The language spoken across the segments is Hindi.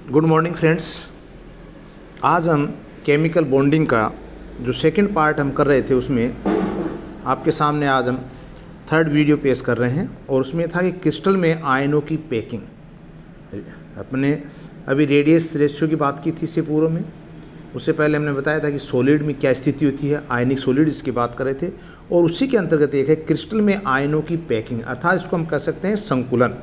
Good morning friends. आज हम केमिकल बॉन्डिंग का जो सेकंड पार्ट हम कर रहे थे उसमें आपके सामने आज हम थर्ड वीडियो पेश कर रहे हैं और उसमें था कि क्रिस्टल में आयनों की पैकिंग। अपने अभी रेडियस रेशियो की बात की थी इससे पूर्व में। उससे पहले हमने बताया था कि सॉलिड में क्या स्थिति होती है, आयनिक सॉलिड इसकी बात कर रहे थे। और उसी के अंतर्गत एक है क्रिस्टल में आयनों की पैकिंग, अर्थात इसको हम कह सकते हैं संकुलन,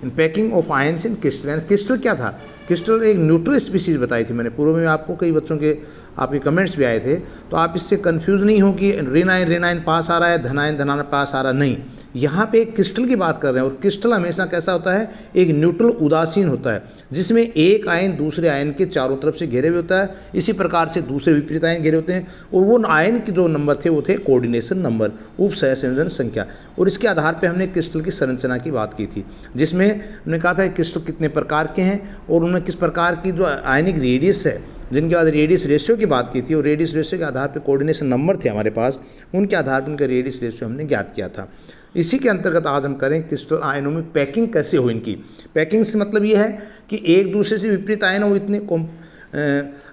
in packing of ions in crystal. यानी क्रिस्टल क्या था? क्रिस्टल एक न्यूट्रल स्पीसीज बताई थी मैंने पूर्व में आपको, कई बच्चों के आपके कमेंट्स भी आए थे, तो आप इससे कंफ्यूज नहीं हो कि ऋण आयन पास आ रहा है, धनायन पास आ रहा, नहीं। यहाँ पे एक क्रिस्टल की बात कर रहे हैं और क्रिस्टल हमेशा कैसा होता है? एक न्यूट्रल उदासीन होता है जिसमें एक आयन दूसरे आयन के चारों तरफ से घेरे हुए होता है। इसी प्रकार से दूसरे विपरीत आयन घेरे होते हैं और वो आयन के जो नंबर थे वो थे कोऑर्डिनेशन नंबर, उप सहसंयोजन संख्या। और इसके आधार पर हमने क्रिस्टल की संरचना की बात की थी, जिसमें हमने कहा था कि क्रिस्टल कितने प्रकार के हैं और उनमें किस प्रकार की जो आयनिक रेडियस है, जिनके बाद रेडियस रेशियो की बात की थी और रेडियस रेशियो के आधार पर कोऑर्डिनेशन नंबर थे हमारे पास, उनके आधार पर उनका रेडियस रेशियो हमने ज्ञात किया था। इसी के अंतर्गत आज हम करें क्रिस्टल आयनों में पैकिंग कैसे हो। इनकी पैकिंग से मतलब ये है कि एक दूसरे से विपरीत आयन हो, इतने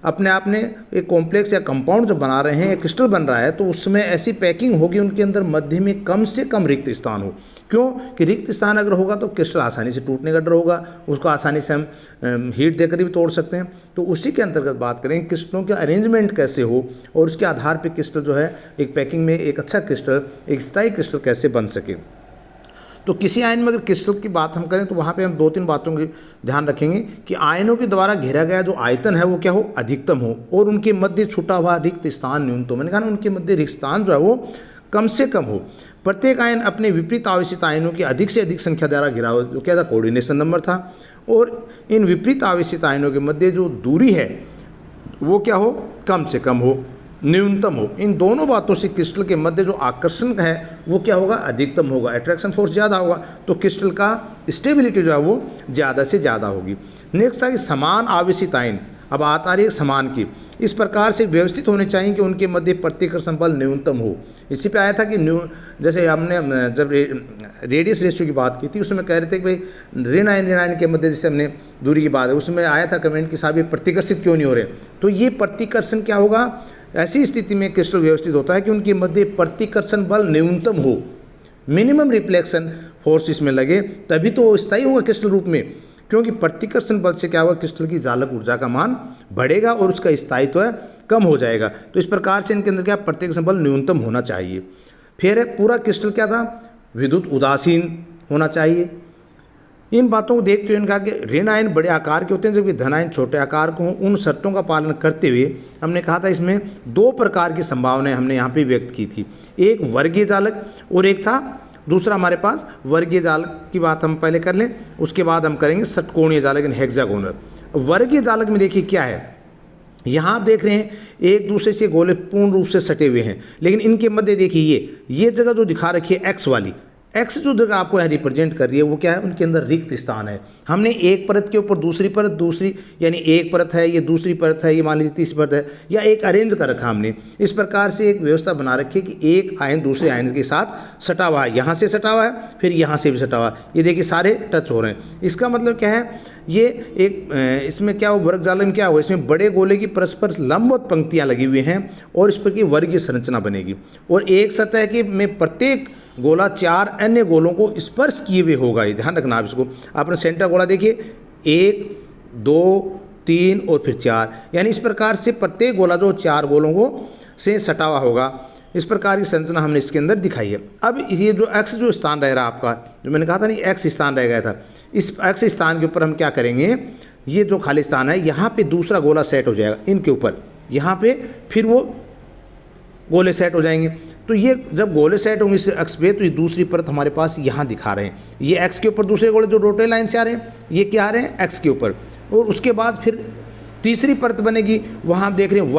अपने आप में एक कॉम्प्लेक्स या कंपाउंड जो बना रहे हैं, एक क्रिस्टल बन रहा है, तो उसमें ऐसी पैकिंग होगी उनके अंदर मध्य में कम से कम रिक्त स्थान हो। क्यों कि रिक्त स्थान अगर होगा तो क्रिस्टल आसानी से टूटने का डर होगा, उसको आसानी से हम हीट देकर भी तोड़ सकते हैं। तो उसी के अंतर्गत बात करेंगे क्रिस्टलों के अरेंजमेंट कैसे हो और उसके आधार पर क्रिस्टल जो है एक पैकिंग में एक अच्छा क्रिस्टल, एक स्थायी क्रिस्टल कैसे बन सके। तो किसी आयन में अगर क्रिस्टल की बात हम करें तो वहाँ पे हम दो तीन बातों की ध्यान रखेंगे कि आयनों के द्वारा घेरा गया जो आयतन है वो क्या हो? अधिकतम हो और उनके मध्य छूटा हुआ रिक्त स्थान न्यूनतम। मैंने कहा ना, उनके मध्य रिक्त स्थान जो है वो कम से कम हो। प्रत्येक आयन अपने विपरीत आवेशित आयनों की अधिक से अधिक संख्या द्वारा घिरा हो, जो क्या था? कोऑर्डिनेशन नंबर था। और इन विपरीत आवेशित आयनों के मध्य जो दूरी है वो क्या हो? कम से कम हो, न्यूनतम हो। इन दोनों बातों से क्रिस्टल के मध्य जो आकर्षण है वो क्या होगा? अधिकतम होगा, अट्रैक्शन फोर्स ज़्यादा होगा, तो क्रिस्टल का स्टेबिलिटी जो है वो ज़्यादा से ज़्यादा होगी। नेक्स्ट है कि समान आवेशित आयन, अब बात आ रही है समान की, इस प्रकार से व्यवस्थित होने चाहिए कि उनके मध्य प्रतिकर्षण बल न्यूनतम हो। इसी पे आया था कि जैसे हमने जब रेडियस रेशियो की बात की थी उसमें कह रहे थे कि भाई ऋण आयन के मध्य जैसे हमने दूरी की बात है, उसमें आया था कमेंट कि साहब ये प्रतिकर्षित क्यों नहीं हो रहे। तो ये प्रतिकर्षण क्या होगा? ऐसी स्थिति में क्रिस्टल व्यवस्थित होता है कि उनके मध्य प्रतिकर्षण बल न्यूनतम हो, मिनिमम रिफ्लेक्शन फोर्स इसमें लगे, तभी तो स्थायी होगा क्रिस्टल रूप में। क्योंकि प्रतिकर्षण बल से क्या होगा? क्रिस्टल की जालक ऊर्जा का मान बढ़ेगा और उसका स्थायित्व कम हो जाएगा। तो इस प्रकार से इनके अंदर क्या प्रतिकर्षण बल न्यूनतम होना चाहिए। फिर है पूरा क्रिस्टल क्या था? विद्युत उदासीन होना चाहिए। इन बातों को देखते हुए इनका कि ऋण आयन बड़े आकार के होते हैं जबकि धनायन छोटे आकार के हों। उन शर्तों का पालन करते हुए हमने कहा था इसमें दो प्रकार की संभावनाएं हमने यहाँ पे व्यक्त की थी, एक वर्गीय जालक और एक था दूसरा हमारे पास वर्गीय जालक की बात हम पहले कर लें, उसके बाद हम करेंगे षटकोणीय जालक, हेक्सागोनल। वर्गीय जालक में देखिए क्या है, यहाँ आप देख रहे हैं एक दूसरे से गोले पूर्ण रूप से सटे हुए हैं, लेकिन इनके मध्य देखिए ये जगह जो दिखा रखी है एक्स वाली, एक्स जो जगह आपको यहाँ रिप्रेजेंट कर रही है वो क्या है? उनके अंदर रिक्त स्थान है। हमने एक परत के ऊपर दूसरी परत, दूसरी यानी एक परत है, ये दूसरी परत है, ये मान लीजिए तीसरी परत है, या एक अरेंज कर रखा हमने। इस प्रकार से एक व्यवस्था बना रखी है कि एक आयन दूसरे आयन के साथ सटा हुआ है, यहाँ से सटा हुआ है, फिर यहाँ से भी सटा हुआ है। ये देखिए सारे टच हो रहे हैं। इसका मतलब क्या है? ये एक इसमें क्या हो? वर्ग जालक में क्या हो? इसमें बड़े गोले की परस्पर लंबवत पंक्तियाँ लगी हुई हैं और इस पर की वर्गीय संरचना बनेगी और एक सतह के में प्रत्येक गोला चार अन्य गोलों को स्पर्श किए हुए होगा। ये ध्यान रखना आप इसको। आपने सेंटर गोला देखिए 1 2 3 और फिर 4, यानी इस प्रकार से प्रत्येक गोला जो चार गोलों को से सटा हुआ होगा। इस प्रकार की संरचना हमने इसके अंदर दिखाई है। अब ये जो एक्स जो स्थान रह रहा आपका, जो मैंने कहा था नहीं एक्स स्थान रह गया था, इस एक्स स्थान के ऊपर हम क्या करेंगे? ये जो खाली स्थान है यहाँ पे दूसरा गोला सेट हो जाएगा इनके ऊपर, यहाँ पे फिर वो गोले सेट हो जाएंगे। तो ये जब गोले सेट होंगे इस एक्स पे, तो ये दूसरी परत हमारे पास यहाँ दिखा रहे हैं। ये एक्स के ऊपर दूसरे गोले जो रोटेट लाइन से आ रहे हैं, ये क्या आ रहे हैं? एक्स के ऊपर। और उसके बाद फिर तीसरी परत बनेगी, वहाँ आप देख रहे हैं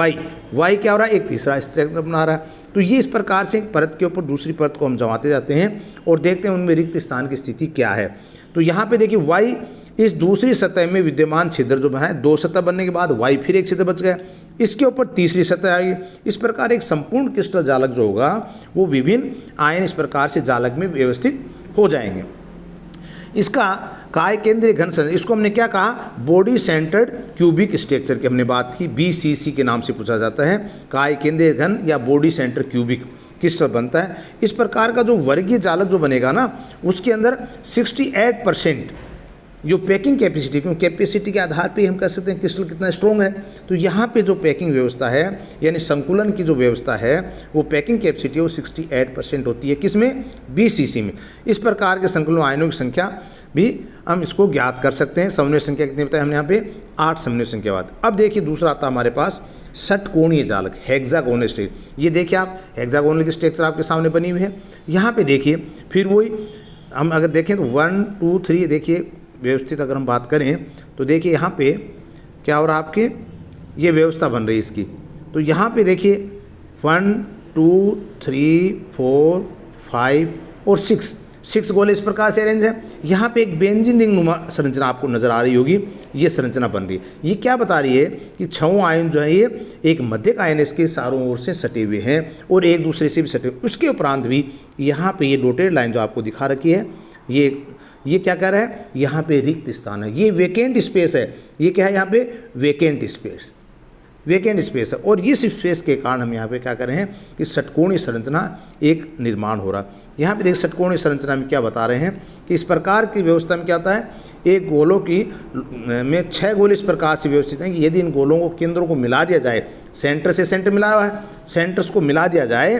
वाई क्या हो रहा है? एक तीसरा स्ट्रक्चर बना रहा है। तो ये इस प्रकार से एक परत के ऊपर दूसरी परत को हम जमाते जाते हैं और देखते हैं उनमें रिक्त स्थान की स्थिति क्या है। तो यहाँ पे देखिए वाई इस दूसरी सतह में विद्यमान छिद्र जो बना है, दो सतह बनने के बाद वाई फिर एक छिद्र बच गया, इसके ऊपर तीसरी सतह आएगी। इस प्रकार एक संपूर्ण क्रिस्टल जालक जो होगा वो विभिन्न आयन इस प्रकार से जालक में व्यवस्थित हो जाएंगे। इसका काय केंद्रीय घन संरचना, इसको हमने क्या कहा, बॉडी सेंटर्ड क्यूबिक स्ट्रक्चर की हमने बात की, BCC के नाम से पूछा जाता है। काय केंद्रीय घन या बॉडी सेंटर क्यूबिक क्रिस्टल बनता है। इस प्रकार का जो वर्गीय जालक जो बनेगा ना, उसके अंदर 68% जो पैकिंग कैपेसिटी, क्योंकि कैपेसिटी के आधार पे हम कह सकते हैं क्रिस्टल कितना स्ट्रॉन्ग है। तो यहाँ पे जो पैकिंग व्यवस्था है यानी संकुलन की जो व्यवस्था है वो पैकिंग कैपेसिटी वो 68% होती है, किसमें, BCC में। इस प्रकार के संकुलन आयनों की संख्या भी हम इसको ज्ञात कर सकते हैं। समन्वय संख्या कितनी बताए हमने यहाँ पे, 8 समन्वय संख्या बाद। अब देखिए दूसरा आता है हमारे पास षटकोणीय जालक, हेक्सागोनल स्ट्रक्चर। ये देखिए आप, हेक्सागोनल की स्ट्रक्चर आपके सामने बनी हुई है। यहाँ पे देखिए फिर वही हम अगर देखें तो 1 2 3 देखिए व्यवस्थित अगर हम बात करें तो देखिए यहाँ पे क्या हो रहा है, आपके ये व्यवस्था बन रही है इसकी। तो यहाँ पे देखिए 1 2 3 4 5 और 6 गोले इस प्रकार से अरेंज है। यहाँ पे एक बेंजीन रिंग नुमा संरचना आपको नजर आ रही होगी, ये संरचना बन रही है। ये क्या बता रही है कि 6 आयन जो है ये एक मध्यक आयन इसके चारों ओर से सटे हुए हैं और एक दूसरे से भी सटे हुए। उसके उपरांत भी यहाँ पे ये डॉटेड लाइन जो आपको दिखा रखी है, ये क्या कह रहा है, यहाँ पे रिक्त स्थान है, ये वेकेंट स्पेस है। ये क्या है, यहाँ पे वेकेंट स्पेस है। और इस स्पेस के कारण हम यहाँ पे क्या कर रहे हैं कि षटकोणीय संरचना एक निर्माण हो रहा है। यहाँ पे देख षटकोणीय संरचना में क्या बता रहे हैं कि इस प्रकार की व्यवस्था में क्या होता है, एक गोलों की में 6 गोले इस प्रकार से व्यवस्थित हैं कि यदि इन गोलों को केंद्रों को मिला दिया जाए, सेंटर से सेंटर मिला हुआ है, सेंटर्स को मिला दिया जाए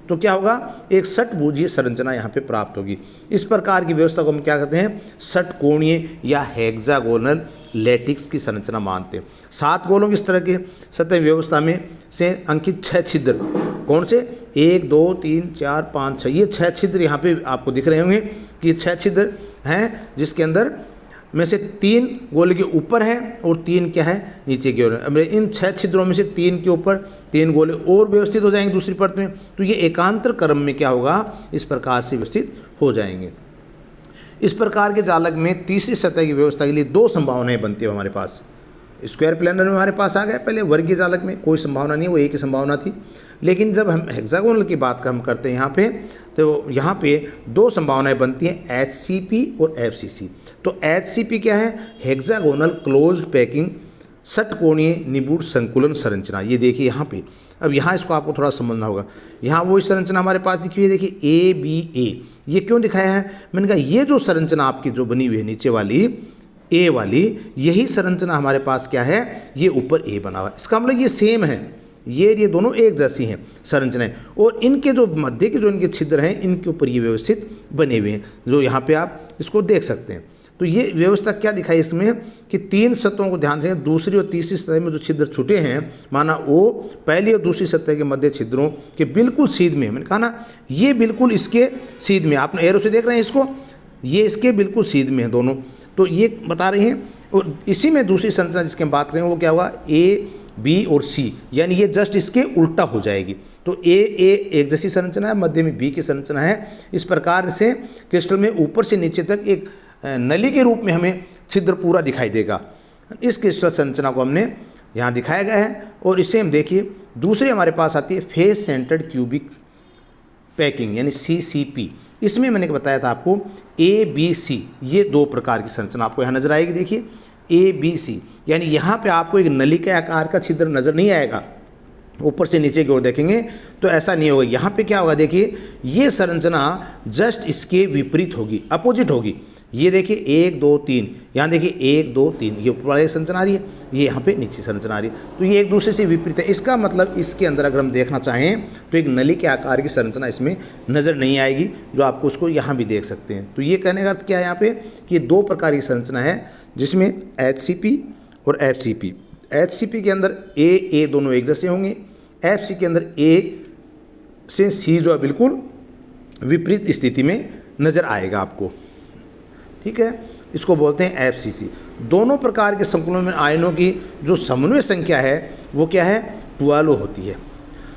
तो क्या होगा, एक षटभुजीय संरचना यहाँ पे प्राप्त होगी। इस प्रकार की व्यवस्था को हम क्या कहते हैं, षटकोणीय या हेक्सागोनल लैटिक्स की संरचना मानते हैं। 7 गोलों की इस तरह की सतह व्यवस्था में से अंकित 6 छिद्र, कौन से, 1 2 3 4 5 6, ये 6 छिद्र यहाँ पे आपको दिख रहे होंगे कि 6 छिद्र हैं, जिसके अंदर में से 3 गोले के ऊपर है और 3 क्या है, नीचे की ओर है। अब इन 6 छिद्रों में से 3 के ऊपर 3 गोले और व्यवस्थित हो जाएंगे दूसरी परत में, तो ये एकांतर क्रम में क्या होगा, इस प्रकार से व्यवस्थित हो जाएंगे। इस प्रकार के जालक में तीसरी सतह की व्यवस्था के लिए 2 संभावनाएं बनती है हमारे पास। स्क्वायर प्लेनर में हमारे पास आ गया, पहले वर्गीय जालक में कोई संभावना नहीं, वो एक ही संभावना थी। लेकिन जब हम हेक्सागोनल की बात हम करते हैं यहाँ पे, तो यहाँ पे 2 संभावनाएं बनती हैं, HCP और FCC। तो HCP क्या है, हेक्सागोनल क्लोज्ड पैकिंग षटकोणीय निबूढ़ संकुलन संरचना। ये देखिए यहाँ पे, अब यहाँ इसको आपको थोड़ा समझना होगा। यहाँ वो संरचना हमारे पास दिखी हुई है, देखिए ABA। ये क्यों दिखाया है, मैंने कहा ये जो संरचना आपकी जो बनी हुई है नीचे वाली A वाली, यही संरचना हमारे पास क्या है, ये ऊपर A बना हुआ है। इसका मतलब ये सेम है, ये दोनों एक जैसी हैं संरचनाएं, और इनके जो मध्य के जो इनके छिद्र हैं, इनके ऊपर ये व्यवस्थित बने हुए हैं, जो यहाँ पे आप इसको देख सकते हैं। तो ये व्यवस्था क्या दिखाई इसमें कि 3 सतहों को ध्यान से, दूसरी और तीसरी सतह में जो छिद्र छूटे हैं, माना वो पहली और दूसरी सतह के मध्य छिद्रों के बिल्कुल सीध में, मैंने कहा ना ये बिल्कुल इसके सीध में, आप एरो से देख रहे हैं इसको, ये इसके बिल्कुल सीध में है दोनों। तो ये बता रहे हैं, और इसी में दूसरी संरचना जिसकी हम बात करें वो क्या होगा, A B और C, यानी ये जस्ट इसके उल्टा हो जाएगी। तो A एक जैसी संरचना है, मध्य में B की संरचना है। इस प्रकार से क्रिस्टल में ऊपर से नीचे तक एक नली के रूप में हमें छिद्र पूरा दिखाई देगा। इस क्रिस्टल संरचना को हमने यहाँ दिखाया गया है। और इसे हम देखिए, दूसरी हमारे पास आती है फेस सेंटर्ड क्यूबिक पैकिंग यानी CCP। इसमें मैंने बताया था आपको ABC, ये 2 प्रकार की संरचना आपको यहाँ नजर आएगी। देखिए ABC, यानी यहाँ पे आपको एक नली के आकार का छिद्र नजर नहीं आएगा, ऊपर से नीचे की ओर देखेंगे तो ऐसा नहीं होगा। यहाँ पे क्या होगा, देखिए ये संरचना जस्ट इसके विपरीत होगी, अपोजिट होगी। ये देखिए 1 2 3, यहाँ देखिए 1 2 3, ये ऊपर वाली संरचना आ रही है, ये यहाँ पे नीचे संरचना आ रही है। तो ये एक दूसरे से विपरीत है। इसका मतलब इसके अंदर अगर हम देखना चाहें तो एक नली के आकार की संरचना इसमें नज़र नहीं आएगी, जो आपको उसको यहाँ भी देख सकते हैं। तो ये कहने का अर्थ क्या है यहाँ पे कि 2 प्रकार की संरचना है, जिसमें HCP और FCP। HCP के अंदर A दोनों एक जैसे होंगे, FC के अंदर A से C जो है बिल्कुल विपरीत स्थिति में नज़र आएगा आपको, ठीक है। इसको बोलते हैं FCC। दोनों प्रकार के संकुलन में आयनों की जो समन्वय संख्या है वो क्या है, 12 होती है।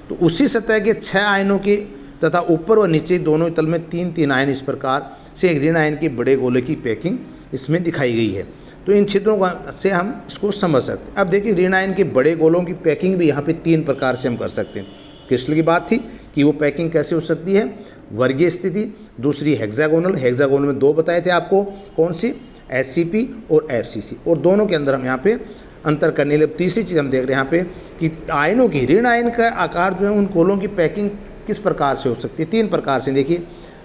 तो उसी सतह के 6 आयनों की तथा ऊपर और नीचे दोनों तल में 3 आयन, इस प्रकार से एक ऋण आयन के बड़े गोले की पैकिंग इसमें दिखाई गई है। तो इन छिद्रों से हम इसको समझ सकते हैं। अब देखिए ऋण आयन के बड़े गोलों की पैकिंग भी यहाँ पे 3 प्रकार से हम कर सकते हैं। क्रिस्टल की बात थी कि वो पैकिंग कैसे हो सकती है, वर्गीय स्थिति, दूसरी हेक्सागोनल। हेक्सागोनल में दो बताए थे आपको, कौन सी, SCP और FCC, और दोनों के अंदर हम यहाँ पे अंतर करने लगे। तीसरी चीज़ हम देख रहे हैं यहाँ पे कि आयनों की, ऋण आयन का आकार जो है उन गोलों की पैकिंग किस प्रकार से हो सकती है। 3 प्रकार से। देखिए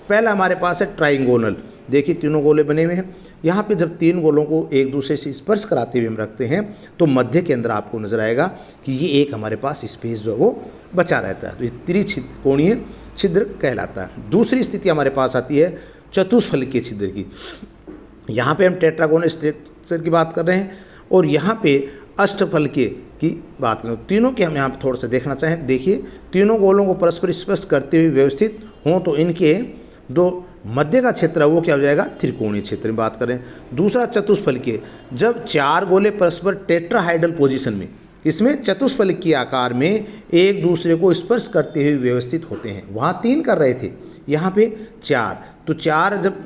पहला हमारे पास है ट्राइंगोनल। देखिए तीनों गोले बने हुए हैं। यहाँ पे जब 3 गोलों को एक दूसरे से स्पर्श कराते हुए हम रखते हैं तो मध्य के अंदर आपको नजर आएगा कि ये एक हमारे पास स्पेस जो है वो बचा रहता है, तो ये त्रिकोणीय छिद्र कहलाता है। दूसरी स्थिति हमारे पास आती है चतुष्फलकीय छिद्र की। यहाँ पे हम टेट्रागोनल स्ट्रक्चर की बात कर रहे हैं और यहाँ पे अष्टफलकीय की बात करें। तीनों के हम यहाँ पे थोड़ा सा देखना चाहें। देखिए तीनों गोलों को परस्पर स्पर्श करते हुए व्यवस्थित हों तो इनके दो मध्य का क्षेत्र है वो क्या हो जाएगा, त्रिकोणीय क्षेत्र में बात करें। दूसरा चतुष्फलकीय, जब 4 गोले परस्पर टेट्राहाइड्रल पोजीशन में, इसमें चतुष्फलकीय आकार में एक दूसरे को स्पर्श करते हुए व्यवस्थित होते हैं। वहाँ 3 कर रहे थे, यहाँ पे 4। तो 4 जब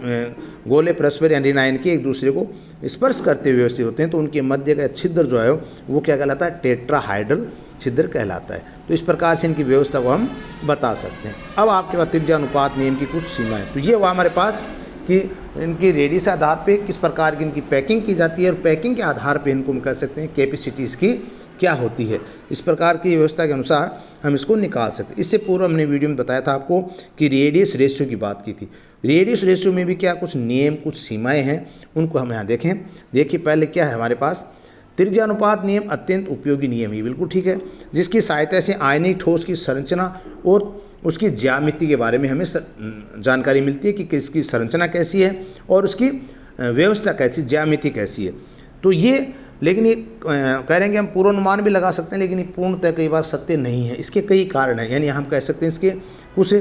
गोले परस्पर या ऋण आयन के एक दूसरे को स्पर्श करते हुए व्यवस्थित होते हैं तो उनके मध्य का छिद्र जो है वो क्या कहलाता है, टेट्राहाइड्रल छिद्र कहलाता है। तो इस प्रकार से इनकी व्यवस्था को हम बता सकते हैं। अब आपके पास त्रिज्या अनुपात नियम की कुछ सीमाएं, तो ये हुआ हमारे पास कि इनकी रेडियस आधार पे किस प्रकार की इनकी पैकिंग की जाती है और पैकिंग के आधार पे इनको हम कह सकते हैं कैपेसिटीज़ की क्या होती है। इस प्रकार की व्यवस्था के अनुसार हम इसको निकाल सकते हैं। इससे पूर्व हमने वीडियो में बताया था आपको कि रेडियस रेशियो की बात की थी। रेडियस रेशियो में भी क्या कुछ नियम, कुछ सीमाएं हैं, उनको हम यहाँ देखें। देखिए पहले क्या है हमारे पास, त्रिज्या अनुपात नियम अत्यंत उपयोगी नियम ही, बिल्कुल ठीक है, जिसकी सहायता से आयनिक ठोस की संरचना और उसकी ज्यामिति के बारे में हमें जानकारी मिलती है कि किसकी संरचना कैसी है और उसकी व्यवस्था कैसी, ज्यामिति कैसी है। तो ये, लेकिन ये कह रहे हैं कि हम पूर्वानुमान भी लगा सकते हैं, लेकिन ये पूर्णतः कई बार सत्य नहीं है। इसके कई कारण हैं, यानी हम कह सकते हैं इसके कुछ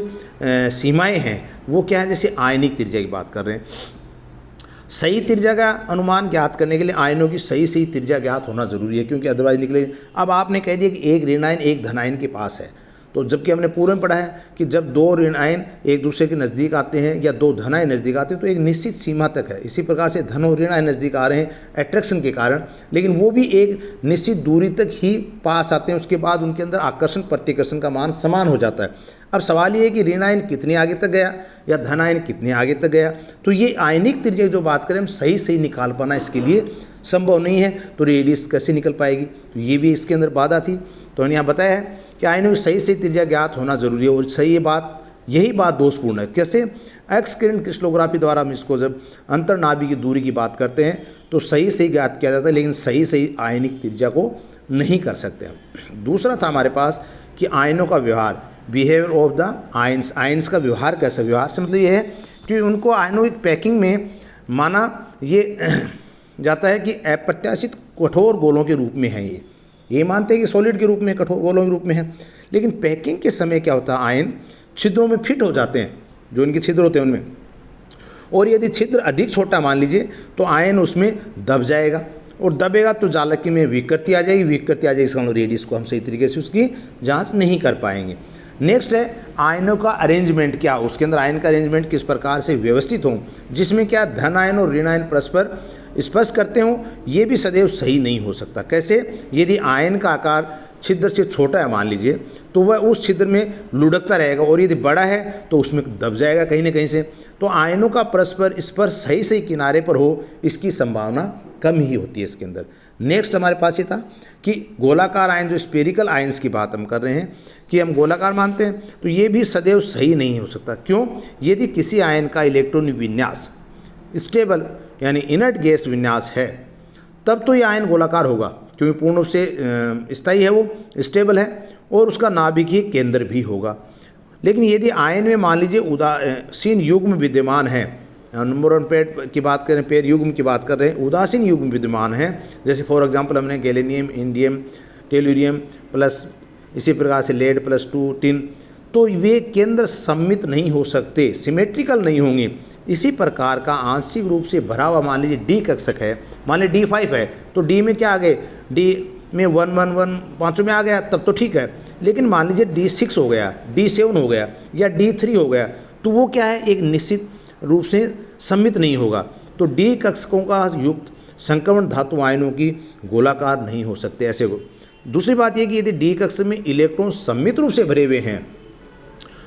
सीमाएं हैं। वो क्या है, जैसे आयनिक त्रिज्या की बात कर रहे हैं। सही त्रिज्या का अनुमान ज्ञात करने के लिए आयनों की सही त्रिज्या ज्ञात होना जरूरी है, क्योंकि अदरवाइज निकले। अब आपने कह दिया कि एक ऋण आयन एक धन आयन के पास है, तो जबकि हमने पूर्व में पढ़ा है कि जब 2 ऋण आयन एक दूसरे के नज़दीक आते हैं या 2 धन आयन नज़दीक आते हैं तो एक निश्चित सीमा तक है। इसी प्रकार से धन और ऋण आयन नज़दीक आ रहे हैं अट्रैक्शन के कारण, लेकिन वो भी एक निश्चित दूरी तक ही पास आते हैं, उसके बाद उनके अंदर आकर्षण प्रतिकर्षण का मान समान हो जाता है। अब सवाल ये है कि ऋण आयन कितने आगे तक गया या धन आयन कितने आगे तक गया। तो ये आयनिक त्रिज्या जो बात करें हम सही निकाल पाना इसके लिए संभव नहीं है, तो रेडियस कैसे निकल पाएगी, तो ये भी इसके अंदर बाधा थी। तो हमने यहाँ बताया है कि आयनों की सही त्रिज्या ज्ञात होना जरूरी है, और सही यही बात दोषपूर्ण है। कैसे, एक्स किरण क्रिस्टलोग्राफी द्वारा हम इसको जब अंतर्नाभी की दूरी की बात करते हैं तो सही ज्ञात किया जाता है, लेकिन सही आयनिक त्रिज्या को नहीं कर सकते। दूसरा था हमारे पास कि आयनों का व्यवहार, behaviour of the ions. Ions का व्यवहार कैसा, व्यवहार से मतलब ये है कि उनको आयनों की पैकिंग में माना ये जाता है कि अप्रत्याशित कठोर गोलों के रूप में है। ये मानते हैं कि सॉलिड के रूप में, कठोर गोलों के रूप में है, लेकिन पैकिंग के समय क्या होता है, आयन छिद्रों में फिट हो जाते हैं, जो इनके छिद्र होते हैं उनमें, और यदि छिद्र अधिक छोटा मान लीजिए तो आयन उसमें दब जाएगा, और दबेगा तो जालकी में विकृति आ जाएगी। विकृति आ जाएगी, इसका रेडियस को हम सही तरीके से उसकी जांच नहीं कर पाएंगे। नेक्स्ट है आयनों का अरेंजमेंट, क्या उसके अंदर आयन का अरेंजमेंट किस प्रकार से व्यवस्थित हो, जिसमें क्या धन आयन और ऋण आयन परस्पर स्पर्श करते हों, ये भी सदैव सही नहीं हो सकता। कैसे, यदि आयन का आकार छिद्र से छोटा है मान लीजिए तो वह उस छिद्र में लुढ़कता रहेगा, और यदि बड़ा है तो उसमें दब जाएगा कहीं ना कहीं से। तो आयनों का परस्पर स्पर्श सही किनारे पर हो, इसकी संभावना कम ही होती है इसके अंदर। नेक्स्ट हमारे पास ये था कि गोलाकार आयन, जो स्पेरिकल आयंस की बात हम कर रहे हैं कि हम गोलाकार मानते हैं, तो ये भी सदैव सही नहीं हो सकता। क्यों, यदि किसी आयन का इलेक्ट्रॉन विन्यास स्टेबल यानी इनर्ट गैस विन्यास है तब तो ये आयन गोलाकार होगा, क्योंकि पूर्ण रूप से स्थायी है, वो स्टेबल है, और उसका नाभिकीय केंद्र भी होगा। लेकिन यदि आयन में मान लीजिए उदासीन युग्म विद्यमान है, नंबर 1 पेयर की बात करें, पेयर युग्म की बात कर रहे हैं, उदासीन युग्म विद्यमान है, जैसे फॉर एग्जांपल हमने गैलेनियम, इंडियम, टेलुरियम प्लस इसी प्रकार से लेड +2 टिन, तो वे केंद्र सम्मित नहीं हो सकते, सिमेट्रिकल नहीं होंगे। इसी प्रकार का आंशिक रूप से भरा हुआ मान लीजिए डी कक्षक है, मान लीजिए D5 है, तो डी में क्या आ गए, डी में 1 1 1 पाँचों में आ गया तब तो ठीक है। लेकिन मान लीजिए D6 हो गया, D7 हो गया या D3 हो गया, तो वो क्या है, एक निश्चित रूप से सम्मित नहीं होगा। तो डी कक्षकों का युक्त संक्रमण धातु आयनों की गोलाकार नहीं हो सकते ऐसे को। दूसरी बात यह कि यदि डी कक्षक में इलेक्ट्रॉन सम्मित रूप से भरे हुए हैं,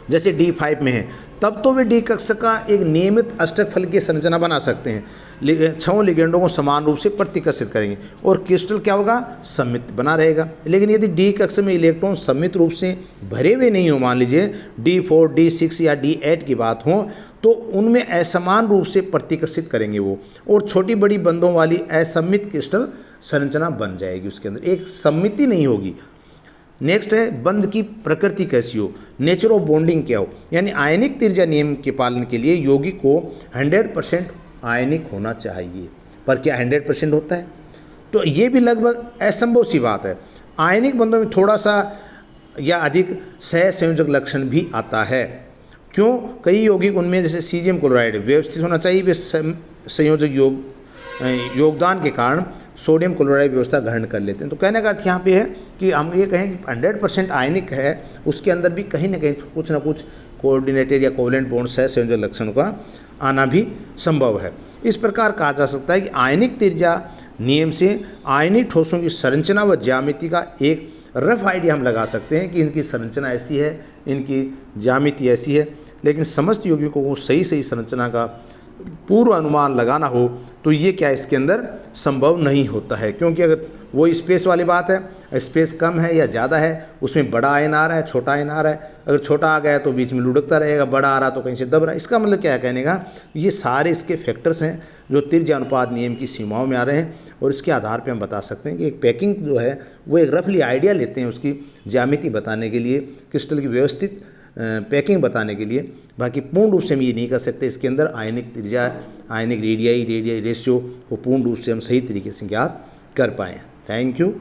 जैसे D5 में है, तब तो वे डी कक्ष का एक नियमित अष्टक की संरचना बना सकते हैं। 6 लिगेंडों को समान रूप से प्रतिकर्षित करेंगे और क्रिस्टल क्या होगा, सममित बना रहेगा। लेकिन यदि डी कक्ष में इलेक्ट्रॉन सममित रूप से भरे हुए नहीं हो, मान लीजिए D4, D6 या D8 की बात हो, तो उनमें असमान रूप से प्रतिकर्षित करेंगे वो, और छोटी बड़ी बंदों वाली असममित क्रिस्टल संरचना बन जाएगी, उसके अंदर एक सममिति नहीं होगी। नेक्स्ट है बंध की प्रकृति कैसी हो, नेचर ऑफ बॉन्डिंग क्या हो, यानी आयनिक त्रिज्या नियम के पालन के लिए यौगिक को 100% आयनिक होना चाहिए। पर क्या 100% होता है? तो ये भी लगभग असंभव सी बात है। आयनिक बंधों में थोड़ा सा या अधिक सहसंयोजक लक्षण भी आता है। क्यों? कई यौगिक उनमें जैसे सीजियम क्लोराइड व्यवस्थित होना चाहिए, वे संयोजक योगदान के कारण सोडियम क्लोराइड व्यवस्था ग्रहण कर लेते हैं। तो कहने का अर्थ यहाँ पे है कि हम ये कहें कि 100% आयनिक है, उसके अंदर भी कहीं ना कहीं कुछ ना कुछ कोऑर्डिनेटेड या कोवलेंट बॉन्ड सहसंयोजक लक्षणों का आना भी संभव है। इस प्रकार कहा जा सकता है कि आयनिक त्रिज्या नियम से आयनिक ठोसों की संरचना व ज्यामिति का एक रफ आइडिया हम लगा सकते हैं कि इनकी संरचना ऐसी है, इनकी ज्यामिति ऐसी है। लेकिन समस्त यौगिकों को सही संरचना का पूर्व अनुमान लगाना हो तो ये क्या इसके अंदर संभव नहीं होता है, क्योंकि अगर वो स्पेस वाली बात है, स्पेस कम है या ज़्यादा है, उसमें बड़ा आयन आ रहा है, छोटा आयन आ रहा है, अगर छोटा आ गया तो बीच में लुढ़कता रहेगा, बड़ा आ रहा तो कहीं से दब रहा है। इसका मतलब क्या है कहने का, ये सारे इसके फैक्टर्स हैं जो त्रिज्या अनुपात नियम की सीमाओं में आ रहे हैं, और इसके आधार पर हम बता सकते हैं कि एक पैकिंग जो है वो एक रफली आइडिया लेते हैं उसकी ज्यामिति बताने के लिए, क्रिस्टल की व्यवस्थित पैकिंग बताने के लिए। बाकी पूर्ण रूप से हम ये नहीं कर सकते इसके अंदर आयनिक त्रिज्या, आयनिक रेडियाई रेशियो को पूर्ण रूप से हम सही तरीके से ज्ञात कर पाएँ। Thank you.